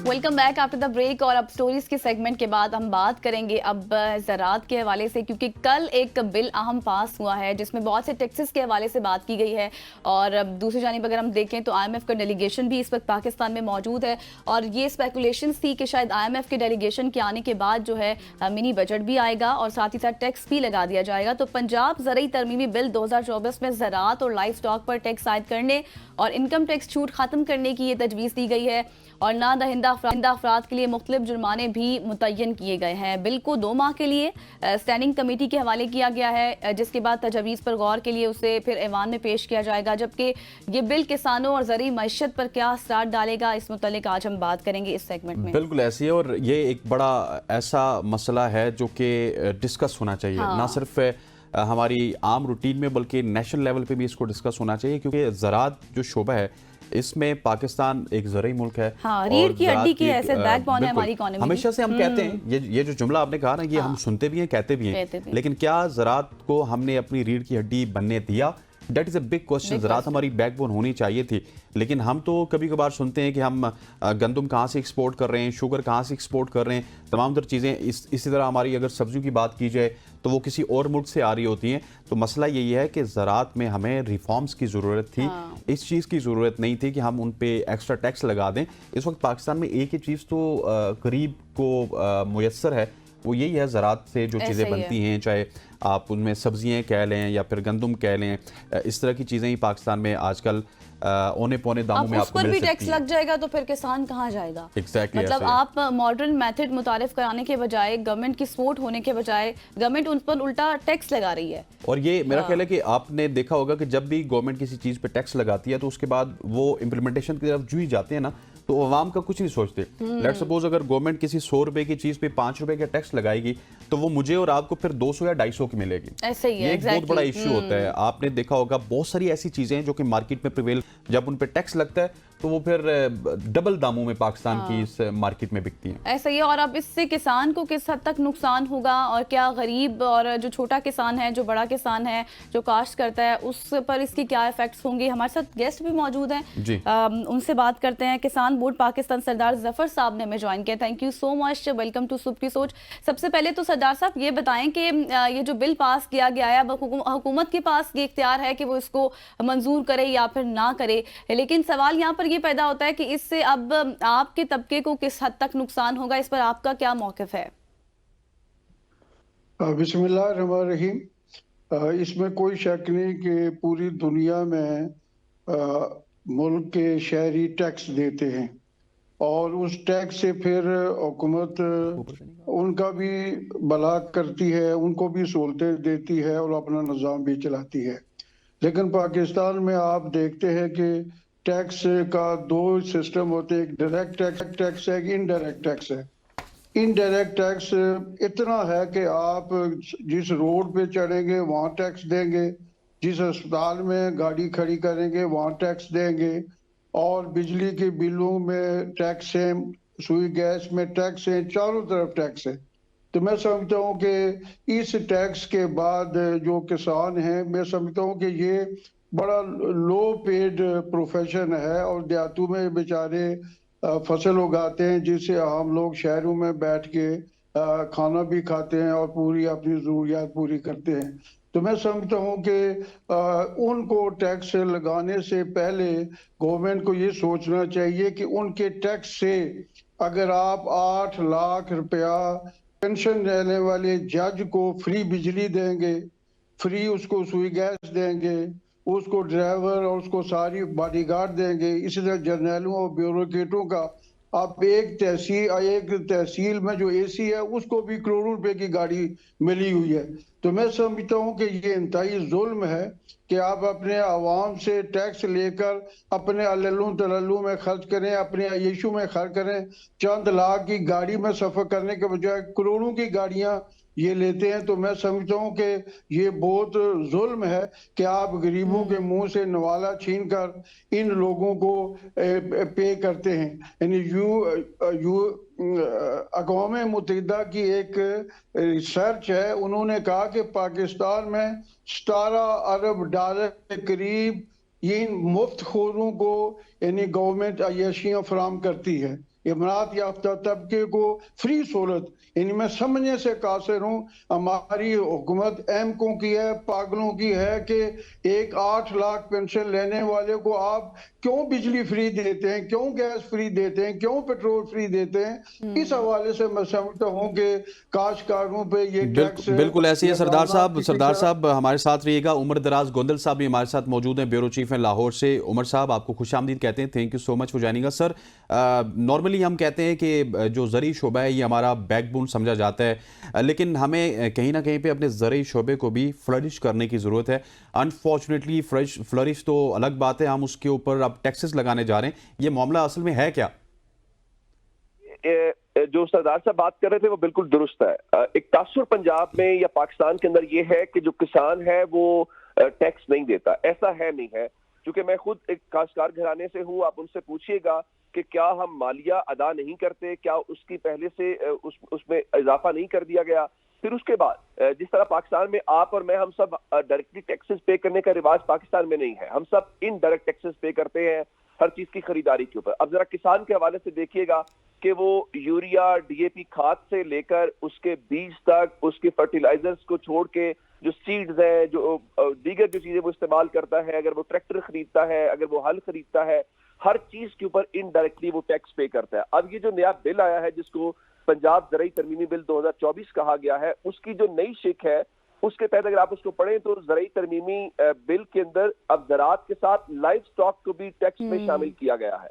Welcome back after the break. और अब stories के सेगमेंट के बाद हम बात करेंगे अब ज़रात के हवाले से, क्योंकि कल एक बिल अहम पास हुआ है जिसमें बहुत से टैक्सेस के हवाले से बात की गई है। और अब दूसरी जानिब अगर हम देखें तो IMF का डेलीगेशन भी इस वक्त पाकिस्तान में मौजूद है और ये स्पेकुलेशन थी कि शायद IMF के डेलीगेशन के आने के बाद जो है मिनी बजट भी आएगा और साथ ही साथ टैक्स भी लगा दिया जाएगा। तो पंजाब ज़रई तरमीमी बिल 2024 में ज़रात और लाइफ स्टॉक पर टैक्स आयद करने और इनकम टैक्स छूट खत्म करने की ये तजवीज़ दी गई है और ना दहिंदा अफराद के लिए मुख्तलिफ जुर्माने भी मुतय्यन किए गए हैं। बिल को 2 माह के लिए स्टैंडिंग कमेटी के हवाले किया गया है, जिसके बाद तजवीज़ पर गौर के लिए उसे फिर ऐवान में पेश किया जाएगा। जबकि ये बिल किसानों और ज़रूरी मईशत पर क्या असर डालेगा, इस मुतल्लिक आज हम बात करेंगे इस सेगमेंट में। बिल्कुल ऐसी है और ये एक बड़ा ऐसा मसला है जो कि डिस्कस होना चाहिए, ना सिर्फ हमारी आम रूटीन में बल्कि नेशनल लेवल पे भी इसको डिस्कस होना चाहिए, क्योंकि ज़रात जो शोबा है इसमें पाकिस्तान एक ज़रई मुल्क है। हाँ, रीढ़ की हड्डी की ऐसे बैकबोन है हमारी इकोनॉमी। हमेशा से हम कहते हैं, ये जो जुमला आपने कहा ना, ये हम सुनते भी हैं, कहते भी हैं, लेकिन क्या ज़रात को हमने अपनी रीढ़ की हड्डी बनने दिया? That is a big question. ज़रात हमारी बैकबोन होनी चाहिए थी, लेकिन हम तो कभी कभार सुनते हैं कि हम गंदम कहाँ से एक्सपोर्ट कर रहे हैं, शुगर कहाँ से एक्सपोर्ट कर रहे हैं, तमाम तर चीज़ें। इसी तरह हमारी अगर सब्जियों की बात की जाए तो वो किसी और मुल्क से आ रही होती हैं। तो मसला यही है कि ज़रात में हमें रिफॉर्म्स की ज़रूरत थी। इस चीज़ की ज़रूरत नहीं थी कि हम उन पे एक्स्ट्रा टैक्स लगा दें। इस वक्त पाकिस्तान में एक ही चीज़ तो गरीब को मुयस्सर है, वो यही है ज़रात से जो चीज़ें बनती हैं, चाहे आप उनमें सब्जियां कह लें या फिर गंदम कह लें, इस तरह की चीज़ें ही पाकिस्तान में आजकल औने पौने दामों में आपको मिल सकती हैं। टैक्स लग जाएगा तो फिर किसान कहाँ जाएगा? Exactly, मतलब आप मॉडर्न मेथड मुतारिफ कराने के बजाय, गवर्नमेंट की सपोर्ट होने के बजाय गवर्नमेंट उन पर उल्टा टैक्स लगा रही है। और ये मेरा ख्याल है कि आपने देखा होगा कि जब भी गवर्नमेंट किसी चीज़ पे टैक्स लगाती है तो उसके बाद वो इम्प्लीमेंटेशन की तरफ जुई जाते हैं ना, तो अवाम का कुछ नहीं सोचते। लेट्स सपोज अगर गवर्नमेंट किसी 100 रुपए की चीज़ पे 5 रुपए का टैक्स लगाएगी तो वो मुझे और आपको फिर 200 या 250 की मिलेगी। ऐसे ही है, ये एक बहुत बड़ा इश्यू होता है। आपने देखा होगा बहुत सारी ऐसी चीज़ें हैं जो कि मार्केट में प्रिवेल, जब उन पे टैक्स लगता है तो वो फिर डबल दामों में पाकिस्तान की इस मार्केट में बिकती हैं। ऐसा ही है। और अब इससे किसान को किस हद तक नुकसान होगा और क्या गरीब और जो छोटा किसान है, जो बड़ा किसान है, जो काश्त करता है, उस पर इसके क्या इफेक्ट्स होंगे? हमारे साथ गेस्ट भी मौजूद हैं, उनसे बात करते हैं। किसान बोर्ड पाकिस्तान सरदार जफर साहब ने हमें ज्वाइन किया। Thank you so much, welcome to सुबह की सोच। सबसे पहले तो सरदार साहब ये बताएं कि ये जो बिल पास किया गया है, अब हुकूमत के पास ये इख्तियार है कि वो इसको मंजूर करे या फिर ना करे, लेकिन सवाल यहाँ पर ये पैदा होता है कि इससे अब आपके तबके को किस हद तक नुकसान होगा, इस पर आपका क्या मौक़िफ़ है? बिस्मिल्लाहिर्रहमानिर्रहीम। इसमें कोई शक नहीं कि पूरी दुनिया में मुल्क के शहरी टैक्स देते हैं और उस टैक्स से फिर हुकूमत उनका भी भला करती है, उनको भी सहूलतें देती है और अपना निज़ाम भी चलाती है। लेकिन पाकिस्तान में आप देखते हैं कि टैक्स का 2 सिस्टम होते हैं, एक डायरेक्ट टैक्स है, एक इनडायरेक्ट टैक्स है। इनडायरेक्ट टैक्स इतना है कि आप जिस रोड पे चढ़ेंगे वहाँ टैक्स देंगे, जिस अस्पताल में गाड़ी खड़ी करेंगे वहाँ टैक्स देंगे, और बिजली के बिलों में टैक्स है, सुई गैस में टैक्स है, चारों तरफ टैक्स है। तो मैं समझता हूँ कि इस टैक्स के बाद जो किसान हैं, मैं समझता हूँ कि ये बड़ा लो पेड प्रोफेशन है और देहातों में बेचारे फसल उगाते हैं जिससे हम लोग शहरों में बैठ के खाना भी खाते हैं और पूरी अपनी ज़रूरियात पूरी करते हैं। तो मैं समझता हूँ कि उनको टैक्स लगाने से पहले गवर्नमेंट को ये सोचना चाहिए कि उनके टैक्स से अगर आप 8 लाख रुपया पेंशन लेने वाले जज को फ्री बिजली देंगे, फ्री उसको सुई गैस देंगे, उसको ड्राइवर और उसको सारी बॉडीगार्ड देंगे, इसी तरह जर्नलों और ब्यूरोक्रेटों का आप एक तहसील में जो एसी है उसको भी करोड़ों रुपए की गाड़ी मिली हुई है। तो मैं समझता हूँ कि ये इंतहाई जुल्म है कि आप अपने आवाम से टैक्स लेकर अपने अल्लू तल्लू में खर्च करें, अपने आयशू में खर्च करें। चंद लाख की गाड़ी में सफर करने के बजाय करोड़ों की गाड़ियां ये लेते हैं। तो मैं समझता हूँ कि ये बहुत जुल्म है कि आप गरीबों के मुंह से नवाला छीन कर इन लोगों को पे करते हैं। यानी अक़वाम मुत्तहिदा की एक रिसर्च है, उन्होंने कहा कि पाकिस्तान में 17 अरब डॉलर के करीब इन मुफ्त खोरों को यानी गवर्नमेंट अय्याशियां फराम करती है। इमरात याफ्ता तबके को फ्री सहूलत, यानी मैं समझने से कासिर हूँ। हमारी हुकूमत एमको की है, पागलों की है कि एक 8 लाख पेंशन लेने वाले को आप क्यों बिजली फ्री देते हैं, क्यों गैस फ्री देते हैं, क्यों पेट्रोल फ्री देते हैं। इस हवाले से मैं समझता हूँ कि काश्तकारों पे ये टैक्स बिल्कुल ऐसी है। सरदार लगाना साहब हमारे साथ रहिएगा। उमर दराज गोंदल साहब भी हमारे साथ मौजूद हैं, ब्यूरो चीफ हैं लाहौर से। उमर साहब, आपको खुशामदीद कहते हैं, thank you so much for joining us. Sir, normally हम कहते हैं कि जो ज़रई शोबा है ये हमारा बैकबोन समझा जाता है, लेकिन हमें कहीं ना कहीं पे अपने ज़रई शोबे को भी फ्लरिश करने की ज़रूरत है। अनफॉर्चुनेटली फ्लरिश तो अलग बात है, हम उसके ऊपर अब टैक्सेस लगाने जा रहे हैं। ये मामला असल में है क्या? जो सरदार साहब बात कर रहे थे वो बिल्कुल दुरुस्त है। एक तासुर पंजाब में या पाकिस्तान के अंदर ये है कि जो किसान है वो टैक्स नहीं देता, ऐसा है नहीं है। क्योंकि मैं खुद एक काश्तकार घराने से हूँ, आप उनसे पूछिएगा कि क्या हम मालिया अदा नहीं करते, क्या उसकी पहले से उसमें इजाफा नहीं कर दिया गया। फिर उसके बाद जिस तरह पाकिस्तान में आप और मैं, हम सब डायरेक्टली टैक्सेस पे करने का रिवाज पाकिस्तान में नहीं है, हम सब इनडायरेक्ट टैक्सेस पे करते हैं हर चीज की खरीदारी के ऊपर। अब जरा किसान के हवाले से देखिएगा कि वो यूरिया डीएपी खाद से लेकर उसके बीज तक, उसके फर्टिलाइजर्स को छोड़ के जो सीड्स है, जो दीगर जो चीजें वो इस्तेमाल करता है, अगर वो ट्रैक्टर खरीदता है, अगर वो हल खरीदता है, हर चीज के ऊपर इनडायरेक्टली वो टैक्स पे करता है। अब ये जो नया बिल आया है जिसको पंजाब ज़रई तरमीमी बिल 2024 कहा गया है, उसकी जो नई शिक है उसके तहत अगर आप उसको पढ़ें तो ज़रई तरमीमी बिल के अंदर अब ज़राअत के साथ लाइव स्टॉक को भी टैक्स में शामिल किया गया है।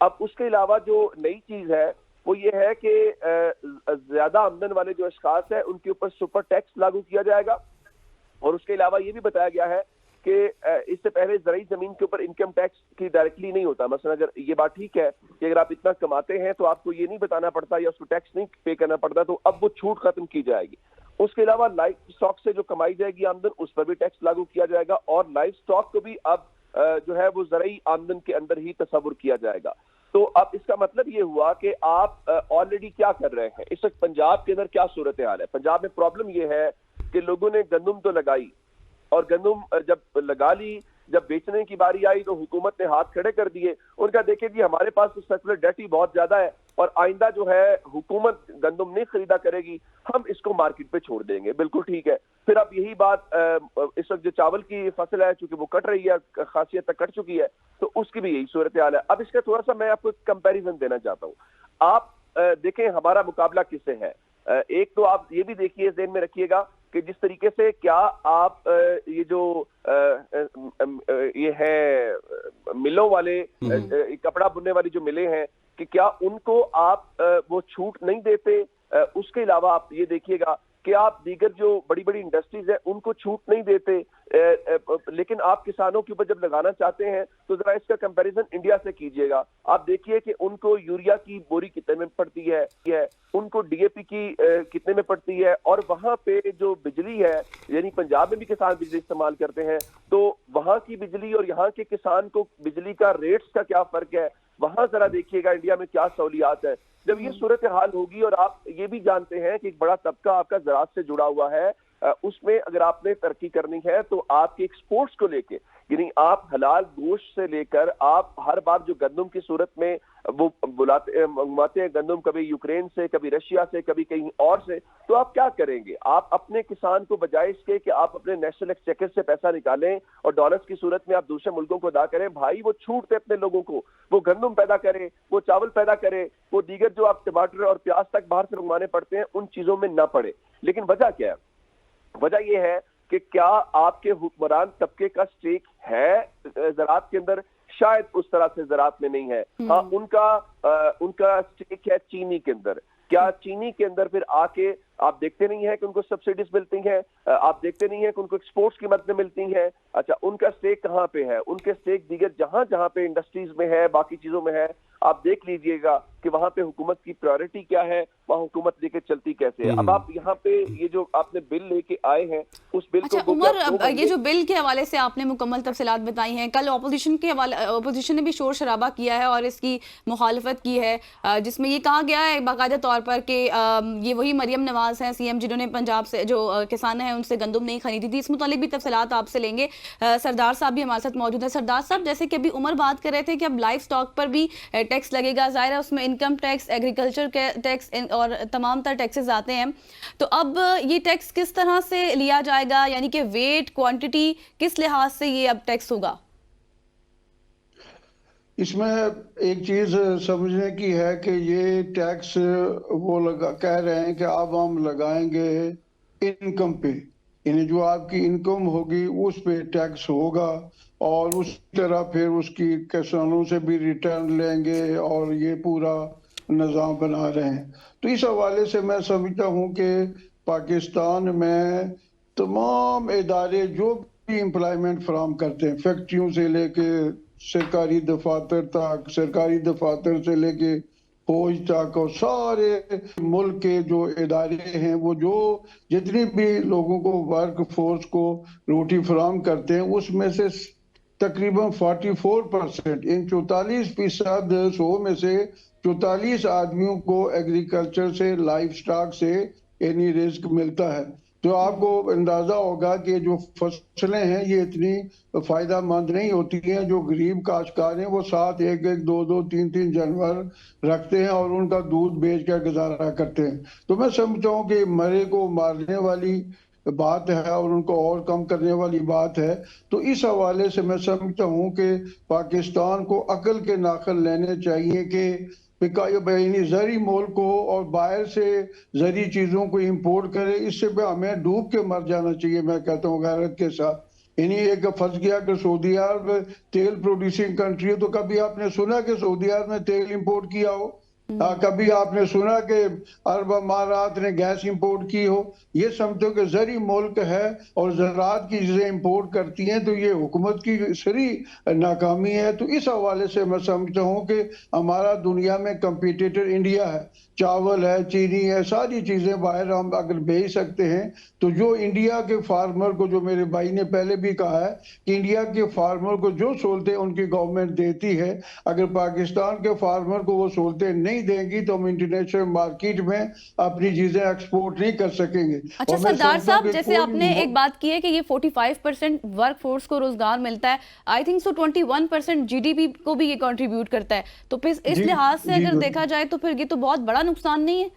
अब उसके अलावा जो नई चीज है वो ये है कि ज्यादा आमदन वाले जो अशखास है उनके ऊपर सुपर टैक्स लागू किया जाएगा। और उसके अलावा ये भी बताया गया है कि इससे पहले ज़रई जमीन के ऊपर इनकम टैक्स की डायरेक्टली नहीं होता। मसलन अगर ये बात ठीक है कि अगर आप इतना कमाते हैं तो आपको ये नहीं बताना पड़ता या उसको टैक्स नहीं पे करना पड़ता, तो अब वो छूट खत्म की जाएगी। उसके अलावा लाइव स्टॉक से जो कमाई जाएगी आमदन, उस पर भी टैक्स लागू किया जाएगा। और लाइव स्टॉक को भी अब जो है वो ज़रई आमदन के अंदर ही तस्वुर किया जाएगा। तो अब इसका मतलब ये हुआ कि आप ऑलरेडी क्या कर रहे हैं। इस वक्त पंजाब के अंदर क्या सूरत हाल है? पंजाब में प्रॉब्लम ये है कि लोगों ने गंदम तो लगाई, और गंदम जब लगा ली, जब बेचने की बारी आई तो हुकूमत ने हाथ खड़े कर दिए। उनका देखिए जी हमारे पास तो सर्कुलर डेट ही बहुत ज्यादा है और आइंदा जो है हुकूमत गंदम नहीं खरीदा करेगी, हम इसको मार्केट पे छोड़ देंगे। बिल्कुल ठीक है। फिर अब यही बात इस वक्त जो चावल की फसल है चूंकि वो कट रही है, खासियत तक कट चुकी है, तो उसकी भी यही सूरत हाल है। अब इसका थोड़ा सा मैं आपको कंपेरिजन देना चाहता हूँ। आप देखें हमारा मुकाबला किससे है। एक तो आप ये भी देखिए, ज़हन में रखिएगा कि जिस तरीके से क्या आप ये जो ये है मिलों वाले, कपड़ा बुनने वाली जो मिलें हैं, कि क्या उनको आप वो छूट नहीं देते। उसके अलावा आप ये देखिएगा कि आप दीगर जो बड़ी बड़ी इंडस्ट्रीज है उनको छूट नहीं देते, लेकिन आप किसानों के ऊपर जब लगाना चाहते हैं तो जरा इसका कंपैरिजन इंडिया से कीजिएगा। आप देखिए कि उनको यूरिया की बोरी कितने में पड़ती है, उनको डीएपी की कितने में पड़ती है, और वहां पे जो बिजली है, यानी पंजाब में भी किसान बिजली इस्तेमाल करते हैं, तो वहां की बिजली और यहाँ के किसान को बिजली का रेट्स का क्या फर्क है, वहां जरा देखिएगा इंडिया में क्या सहूलियात है। जब ये सूरत हाल होगी, और आप ये भी जानते हैं कि एक बड़ा तबका आपका ज़राअत से जुड़ा हुआ है, उसमें अगर आपने तरक्की करनी है तो आपके एक्सपोर्ट्स को लेके, यानी आप हलाल गोश्त से लेकर आप हर बार जो गंदम की सूरत में वो मंगवाते हैं गंदम, कभी यूक्रेन से, कभी रशिया से, कभी कहीं और से, तो आप क्या करेंगे? आप अपने किसान को बजाय इसके कि आप अपने नेशनल एक्सचेकर से पैसा निकालें और डॉलर्स की सूरत में आप दूसरे मुल्कों को अदा करें, भाई वो छूट दे अपने लोगों को, वो गंदम पैदा करे, वो चावल पैदा करे, वो दीगर जो आप टमाटर और प्याज तक बाहर से मंगवाने पड़ते हैं उन चीजों में ना पड़े। लेकिन वजह क्या है? वजह यह है कि क्या आपके हुक्मरान तबके का स्टेक है ज़राअत के अंदर? शायद उस तरह से ज़राअत में नहीं है। हाँ, उनका स्टेक है चीनी के अंदर। क्या चीनी के अंदर फिर आके आप देखते नहीं है कि उनको सब्सिडीज मिलती हैं, आप देखते नहीं है कि उनको एक्सपोर्ट्स की मददें मिलती हैं? अच्छा, उनका स्टेक कहाँ पे है? उनके स्टेक दीगर जहां जहां पे इंडस्ट्रीज में है, बाकी चीजों में है, आप देख लीजिएगा कि वहां पे हुकूमत की प्रायोरिटी क्या है, वहां हुकूमत लेके चलती कैसे है। अब आप यहाँ पे ये जो आपने बिल लेके आए हैं उस बिल अच्छा, को उमर, ये जो बिल के हवाले से आपने मुकम्मल तफसीलात बताई हैं, कल अपोजिशन ने भी शोर शराबा किया है और इसकी मुखालफत की है, जिसमें ये कहा गया है बाकायदा तौर पर कि ये वही मरियम नवाज हैं सीएम जिन्होंने पंजाब से जो किसान हैं उनसे गंदम नहीं खरीदी थी। इस मुतालिक भी तफसीलात आपसे लेंगे। सरदार साहब भी हमारे साथ मौजूद हैं। सरदार साहब, जैसे कि अभी उमर बात कर रहे थे कि अब लाइव स्टॉक पर भी टैक्स लगेगा, ज़ाहिर है उसमें इनकम टैक्स, एग्रीकल्चर के टैक्स और तमाम तरह टैक्सेस आते हैं। तो अब ये टैक्स किस तरह से लिया जाएगा, यानी कि वेट, क्वांटिटी, किस लिहाज से ये अब टैक्स होगा? इसमें एक चीज समझने की है कि ये टैक्स वो कह रहे हैं कि अब हम लगाएंगे इनकम पे, यानी जो आपकी इनकम होगी उस पे टैक्स होगा, और उस तरह फिर उसकी किसानों से भी रिटर्न लेंगे, और ये पूरा निज़ाम बना रहे हैं। तो इस हवाले से मैं समझता हूँ कि पाकिस्तान में तमाम इदारे जो भी एम्प्लॉयमेंट फराहम करते हैं, फैक्ट्रियों से लेके सरकारी दफातर तक, सरकारी दफातर से लेके फौज तक, और सारे मुल्क के जो इदारे हैं वो जो जितनी भी लोगों को वर्क फोर्स को रोटी फराहम करते हैं, उसमें से तकरीबन 44%, इन 44%, 100 में से 44 आदमियों को एग्रीकल्चर से, लाइफ स्टॉक से यानी रिस्क मिलता है। तो आपको अंदाजा होगा कि जो फसलें हैं ये इतनी फायदा मंद नहीं होती हैं। जो गरीब काश्तकार हैं वो साथ एक एक, दो दो, तीन तीन जानवर रखते हैं और उनका दूध बेच कर गुजारा करते हैं। तो मैं समझता हूँ कि मरे को मारने वाली बात है और उनको और कम करने वाली बात है। तो इस हवाले से मैं समझता हूँ कि पाकिस्तान को अकल के नाखल लेने चाहिए कि जरी मोल को और बाहर से जरी चीजों को इंपोर्ट करे, इससे हमें डूब के मर जाना चाहिए। मैं कहता हूँ गैरत के साथ। यानी एक फंस गया कि सऊदी अरब तेल प्रोड्यूसिंग कंट्री है, तो कभी आपने सुना कि सऊदी अरब ने तेल इंपोर्ट किया हो? कभी आपने सुना कि अरब अमारात ने गैस इंपोर्ट की हो? ये समझो कि जरी मुल्क है और ज़राअत की चीजें इंपोर्ट करती हैं, तो ये हुकूमत की सरी नाकामी है। तो इस हवाले से मैं समझता हूँ कि हमारा दुनिया में कंपटीटर इंडिया है, चावल है, चीनी है, सारी चीजें बाहर हम अगर भेज सकते हैं, तो जो इंडिया के फार्मर को, जो मेरे भाई ने पहले भी कहा है कि इंडिया के फार्मर को जो सहूलतें उनकी गवर्नमेंट देती है, अगर पाकिस्तान के फार्मर को वो सहूलतें नहीं देंगी तो हम इंटरनेशनल मार्केट में अपनी चीजें एक्सपोर्ट नहीं कर सकेंगे। अच्छा सरदार साहब, जैसे आपने एक बात की है कि ये 45% वर्क फोर्स को रोजगार मिलता है, आई थिंक सो 21% जीडीपी को भी ये कंट्रीब्यूट करता है। तो फिर इस लिहाज से अगर देखा जाए तो फिर ये तो बहुत बड़ा नुकसान नहीं है?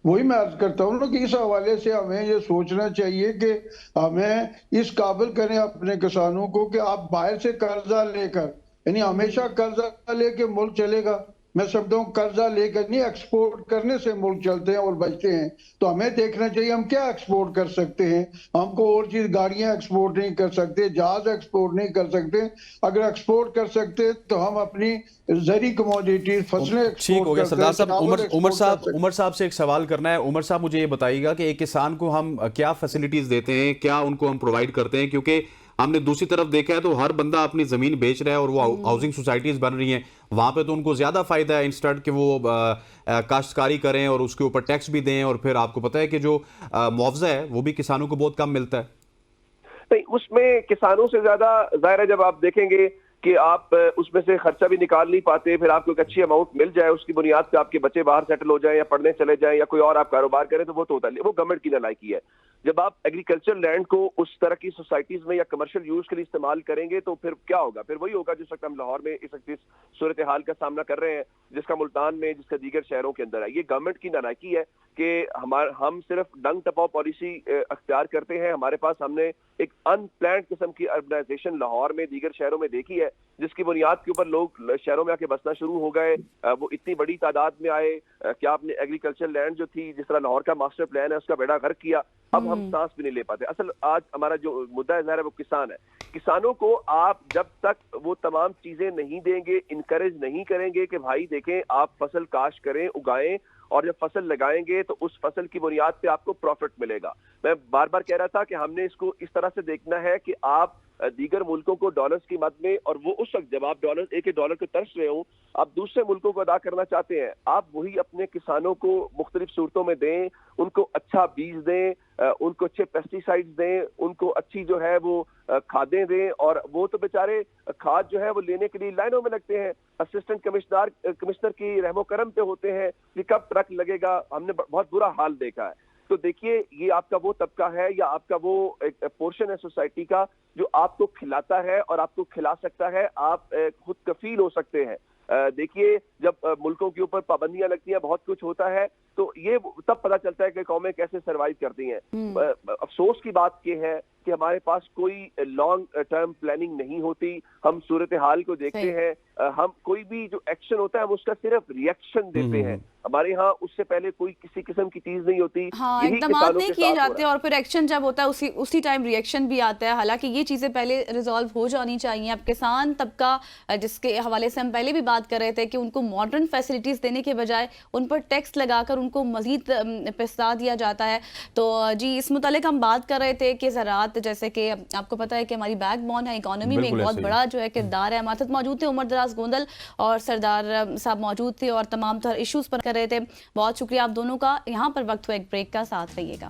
वही मैं अर्ज करता हूँ ना कि इस हवाले से हमें ये सोचना चाहिए कि हमें इस काबिल करें अपने किसानों को कि आप बाहर से कर्जा लेकर, यानी हमेशा कर्जा लेके मुल्क चलेगा? मैं समझता हूँ कर्जा लेकर नहीं, एक्सपोर्ट करने से मुल्क चलते हैं और बचते हैं। तो हमें देखना चाहिए हम क्या एक्सपोर्ट कर सकते हैं। हमको और चीज, गाड़ियां एक्सपोर्ट नहीं कर सकते, जहाज एक्सपोर्ट नहीं कर सकते। अगर एक्सपोर्ट कर सकते तो हम अपनी जरी कमोडिटी, फसलें ठीक हो गया सरदार साहब। उमर साहब से एक सवाल करना है। उमर साहब, मुझे ये बताइएगा कि एक किसान को हम क्या फैसिलिटीज देते हैं, क्या उनको हम प्रोवाइड करते हैं? क्योंकि हमने दूसरी तरफ देखा है तो हर बंदा अपनी जमीन बेच रहा है और वो हाउसिंग सोसाइटीज बन रही हैं, वहां पे तो उनको ज्यादा फायदा है इंस्टेड कि वो काश्तकारी करें और उसके ऊपर टैक्स भी दें, और फिर आपको पता है कि जो मुआवजा है वो भी किसानों को बहुत कम मिलता है। नहीं, उसमें किसानों से ज्यादा जाहिर है, जब आप देखेंगे कि आप उसमें से खर्चा भी निकाल नहीं पाते, फिर आपको एक अच्छी अमाउंट मिल जाए, उसकी बुनियाद पे आपके बच्चे बाहर सेटल हो जाएं या पढ़ने चले जाएं या कोई और आप कारोबार करें, तो वो तो होता है, वो गवर्नमेंट की नालायकी है। जब आप एग्रीकल्चर लैंड को उस तरह की सोसाइटीज में या कमर्शियल यूज के लिए इस्तेमाल करेंगे तो फिर क्या होगा? फिर वही होगा जिस वक्त हम लाहौर में इस वक्त सूरत हाल का सामना कर रहे हैं, जिसका मुल्तान में, जिसका दीगर शहरों के अंदर है। ये गवर्नमेंट की नालायकी है कि हम सिर्फ डंग टपाओ पॉलिसी अख्तियार करते हैं। हमारे पास, हमने एक अनप्लान्ड किस्म की अर्बनाइजेशन लाहौर में, दीगर शहरों में देखी है, जिसकी बुनियाद के ऊपर लोग शहरों में आके बसना शुरू हो गए। वो इतनी बड़ी तादाद में आए कि आपने एग्रीकल्चर लैंड जो थी, जिस तरह लाहौर का मास्टर प्लान है, उसका बेड़ा गर्क किया। अब हम सांस भी नहीं ले पाते। असल आज हमारा जो मुद्दा है वो किसान है। किसानों को आप जब तक वो तमाम चीजें नहीं देंगे, इनकरेज नहीं करेंगे कि भाई देखें आप फसल काश्त करें, उगाएं, और जब फसल लगाएंगे तो उस फसल की बुनियाद पे आपको प्रॉफिट मिलेगा। मैं बार बार कह रहा था कि हमने इसको इस तरह से देखना है कि आप दीगर मुल्कों को डॉलर्स की मद में, और वो उस वक्त जब आप डॉलर, एक डॉलर को तरस रहे हो, आप दूसरे मुल्कों को अदा करना चाहते हैं, आप वही अपने किसानों को मुख्तलिफ सूरतों में दें, उनको अच्छा बीज दें, उनको अच्छे पेस्टिसाइड्स दें, उनको अच्छी जो है वो खादें दें। और वो तो बेचारे खाद जो है वो लेने के लिए लाइनों में लगते हैं, असिस्टेंट कमिश्नर की रहमो करम पे होते हैं कि कब ट्रक लगेगा। हमने बहुत बुरा हाल देखा है। तो देखिए, ये आपका वो तबका है या आपका वो एक पोर्शन है सोसाइटी का जो आपको खिलाता है और आपको खिला सकता है, आप खुद कफील हो सकते हैं। देखिए, जब मुल्कों के ऊपर पाबंदियां लगती हैं, बहुत कुछ होता है, तो ये तब पता चलता है कि कौमें कैसे सरवाइव करती हैं। अफसोस की बात यह है कि हमारे पास कोई लॉन्ग टर्म प्लानिंग नहीं होती। हम सूरत हाल को देखते हैं, हम कोई भी जो एक्शन होता है हम उसका सिर्फ रिएक्शन देते हैं। हमारे यहाँ उससे पहले कोई किसी किस्म की चीज नहीं होती। हाँ, इकदामात नहीं किए जाते और फिर एक्शन जब होता है उसी टाइम रिएक्शन भी आता है। हालांकि ये चीजें पहले रिजॉल्व हो जानी चाहिए। अब किसान तबका जिसके हवाले से हम पहले भी बात कर रहे थे कि उनको मॉडर्न फैसिलिटीज देने के बजाय उन पर टैक्स लगाकर उनको मजीद पिसता दिया जाता है। तो जी, इस मुतालिक हम बात कर रहे थे कि ज़राअत, जैसे कि आपको पता है कि हमारी बैकबोन है, इकोनॉमी में एक बहुत बड़ा जो है किरदार है। हमारे साथ मौजूद थे उमर दराज गोंदल और सरदार साहब मौजूद थे और तमाम तरह इश्यूज पर कर रहे थे। बहुत शुक्रिया आप दोनों का। यहाँ पर वक्त हुआ एक ब्रेक का, साथ रहिएगा।